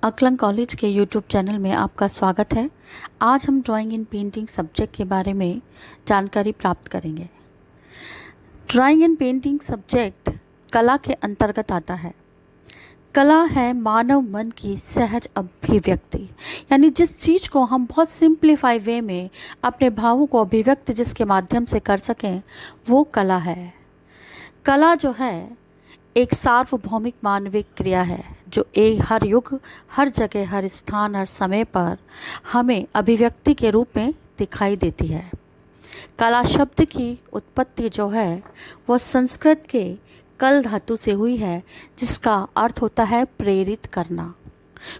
अकलंग college के YouTube channel में आपका स्वागत है। आज हम ड्राइंग इन पेंटिंग सब्जेक्ट के बारे में जानकारी प्राप्त करेंगे। ड्राइंग इन पेंटिंग सब्जेक्ट कला के अंतर्गत आता है। कला है मानव मन की सहज अभिव्यक्ति, यानी जिस चीज़ को हम बहुत सिंप्लीफाई वे में अपने भावों को अभिव्यक्त जिसके माध्यम से कर सकें, वो कला है। कला जो है एक सार्वभौमिक मानविक क्रिया है जो एक हर युग, हर जगह, हर स्थान, हर समय पर हमें अभिव्यक्ति के रूप में दिखाई देती है। कला शब्द की उत्पत्ति जो है वह संस्कृत के कल धातु से हुई है, जिसका अर्थ होता है प्रेरित करना।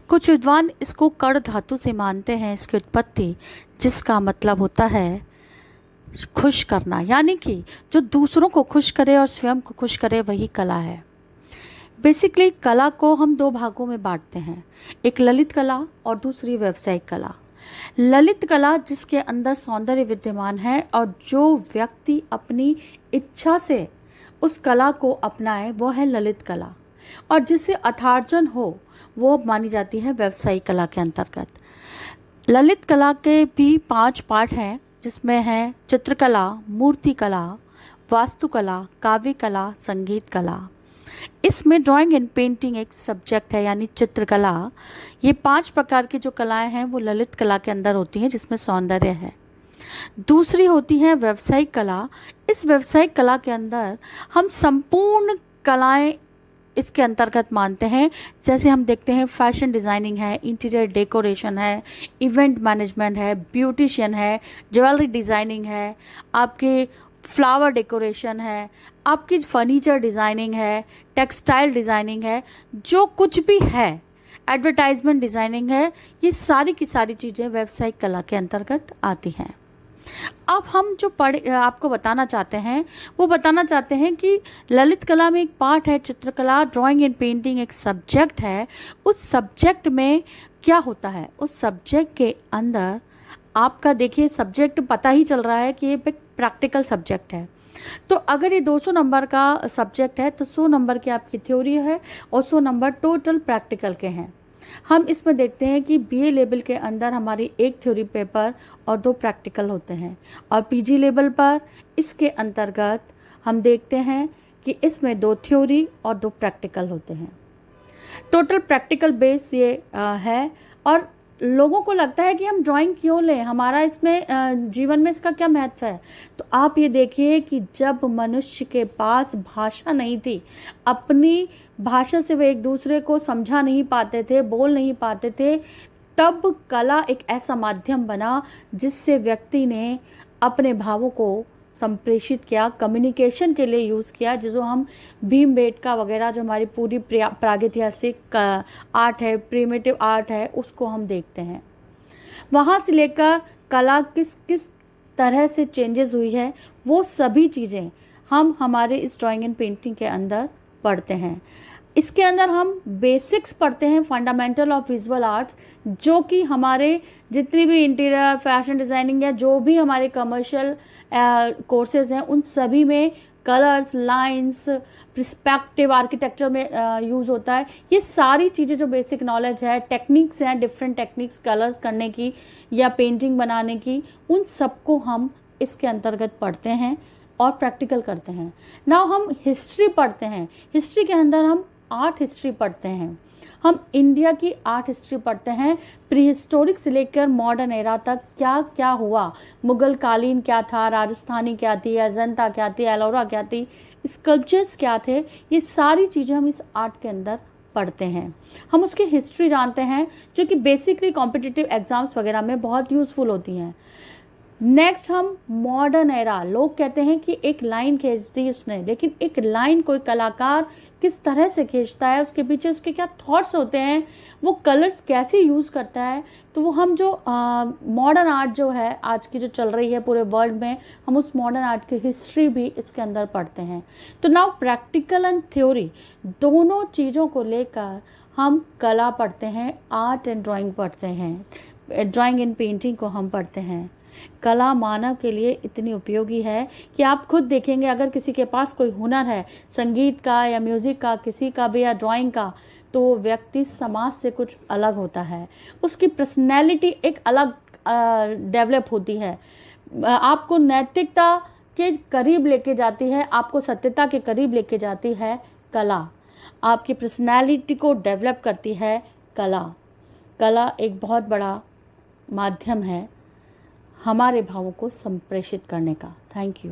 कुछ विद्वान इसको कड़ धातु से मानते हैं इसकी उत्पत्ति, जिसका मतलब होता है खुश करना, यानी कि जो दूसरों को खुश करे और स्वयं को खुश करे वही कला है। बेसिकली कला को हम दो भागों में बांटते हैं, एक ललित कला और दूसरी व्यावसायिक कला। ललित कला जिसके अंदर सौंदर्य विद्यमान है और जो व्यक्ति अपनी इच्छा से उस कला को अपनाए वो है ललित कला, और जिसे अर्थार्जन हो वो मानी जाती है व्यावसायिक कला के अंतर्गत। ललित कला के भी 5 पार्ट हैं, जिसमें है चित्रकला, मूर्ति कला, वास्तुकला, काव्य कला, संगीत कला। इसमें ड्राइंग एंड पेंटिंग एक सब्जेक्ट है, यानी चित्रकला। ये 5 प्रकार की जो कलाएं हैं वो ललित कला के अंदर होती हैं, जिसमें सौंदर्य है। दूसरी होती है व्यावसायिक कला। इस व्यावसायिक कला के अंदर हम संपूर्ण कलाएं इसके अंतर्गत मानते हैं। जैसे हम देखते हैं फैशन डिज़ाइनिंग है, इंटीरियर डेकोरेशन है, इवेंट मैनेजमेंट है, ब्यूटिशियन है, ज्वेलरी डिज़ाइनिंग है, आपके फ्लावर डेकोरेशन है, आपकी फर्नीचर डिज़ाइनिंग है, टेक्सटाइल डिज़ाइनिंग है, जो कुछ भी है, एडवर्टाइजमेंट डिज़ाइनिंग है, ये सारी की सारी चीज़ें व्यावसायिक कला के अंतर्गत आती हैं। अब हम जो आपको बताना चाहते हैं वो बताना चाहते हैं कि ललित कला में एक पार्ट है चित्रकला, ड्राइंग एंड पेंटिंग एक सब्जेक्ट है। उस सब्जेक्ट में क्या होता है, उस सब्जेक्ट के अंदर आपका देखिए सब्जेक्ट पता ही चल रहा है कि ये प्रैक्टिकल सब्जेक्ट है। तो अगर ये 200 नंबर का सब्जेक्ट है तो 100 नंबर की आपकी थ्योरी है और 100 नंबर टोटल प्रैक्टिकल के हैं। हम इसमें देखते हैं कि बीए लेवल के अंदर हमारी एक थ्योरी पेपर और 2 प्रैक्टिकल होते हैं, और पीजी लेवल पर इसके अंतर्गत हम देखते हैं कि इसमें 2 थ्योरी और 2 प्रैक्टिकल होते हैं। टोटल प्रैक्टिकल बेस ये है। और लोगों को लगता है कि हम ड्राइंग क्यों लें, हमारा इसमें जीवन में इसका क्या महत्व है। तो आप ये देखिए कि जब मनुष्य के पास भाषा नहीं थी, अपनी भाषा से वे एक दूसरे को समझा नहीं पाते थे, बोल नहीं पाते थे, तब कला एक ऐसा माध्यम बना जिससे व्यक्ति ने अपने भावों को संप्रेषित किया, कम्युनिकेशन के लिए यूज़ किया, जिसको हम भीमबेटका वगैरह जो हमारी पूरी प्रागैतिहासिक आर्ट है, प्रिमिटिव आर्ट है, उसको हम देखते हैं। वहाँ से लेकर कला किस किस तरह से चेंजेस हुई है, वो सभी चीज़ें हम हमारे इस ड्राइंग एंड पेंटिंग के अंदर पढ़ते हैं। इसके अंदर हम बेसिक्स पढ़ते हैं, फंडामेंटल ऑफ विजुअल आर्ट्स, जो कि हमारे जितनी भी इंटीरियर, फैशन डिज़ाइनिंग या जो भी हमारे कमर्शियल कोर्सेज हैं उन सभी में कलर्स, लाइंस, पर्सपेक्टिव आर्किटेक्चर में यूज़ होता है। ये सारी चीज़ें जो बेसिक नॉलेज है, टेक्निक्स हैं, डिफरेंट टेक्निक्स कलर्स करने की या पेंटिंग बनाने की, उन सबको हम इसके अंतर्गत पढ़ते हैं और प्रैक्टिकल करते हैं। नाउ हम हिस्ट्री पढ़ते हैं। हिस्ट्री के अंदर हम आर्ट हिस्ट्री पढ़ते हैं। हम इंडिया की आर्ट हिस्ट्री पढ़ते हैं, प्री हिस्टोरिक से लेकर मॉडर्न एरा तक क्या क्या हुआ, मुगल कालीन क्या था, राजस्थानी क्या थी, अजंता क्या थी, एलोरा क्या थी, स्कल्पचर्स क्या थे, ये सारी चीज़ें हम इस आर्ट के अंदर पढ़ते हैं। हम उसकी हिस्ट्री जानते हैं, जो कि बेसिकली कॉम्पिटिटिव एग्जाम्स वगैरह में बहुत यूज़फुल होती हैं। नेक्स्ट हम मॉडर्न एरा, लोग कहते हैं कि एक लाइन खींच दी उसने, लेकिन एक लाइन कोई कलाकार किस तरह से खींचता है, उसके पीछे उसके क्या थॉट्स होते हैं, वो कलर्स कैसे यूज़ करता है, तो वो हम जो मॉडर्न आर्ट जो है आज की जो चल रही है पूरे वर्ल्ड में, हम उस मॉडर्न आर्ट की हिस्ट्री भी इसके अंदर पढ़ते हैं। तो नाउ प्रैक्टिकल एंड थ्योरी दोनों चीज़ों को लेकर हम कला पढ़ते हैं, आर्ट एंड ड्राइंग पढ़ते हैं, ड्राइंग एंड पेंटिंग को हम पढ़ते हैं। कला मानव के लिए इतनी उपयोगी है कि आप खुद देखेंगे, अगर किसी के पास कोई हुनर है, संगीत का या म्यूज़िक का, किसी का भी, या ड्राइंग का, तो वो व्यक्ति समाज से कुछ अलग होता है, उसकी पर्सनैलिटी एक अलग डेवलप होती है, आपको नैतिकता के करीब लेके जाती है, आपको सत्यता के करीब लेके जाती है कला, आपकी पर्सनैलिटी को डेवलप करती है कला। कला एक बहुत बड़ा माध्यम है हमारे भावों को संप्रेषित करने का। Thank you.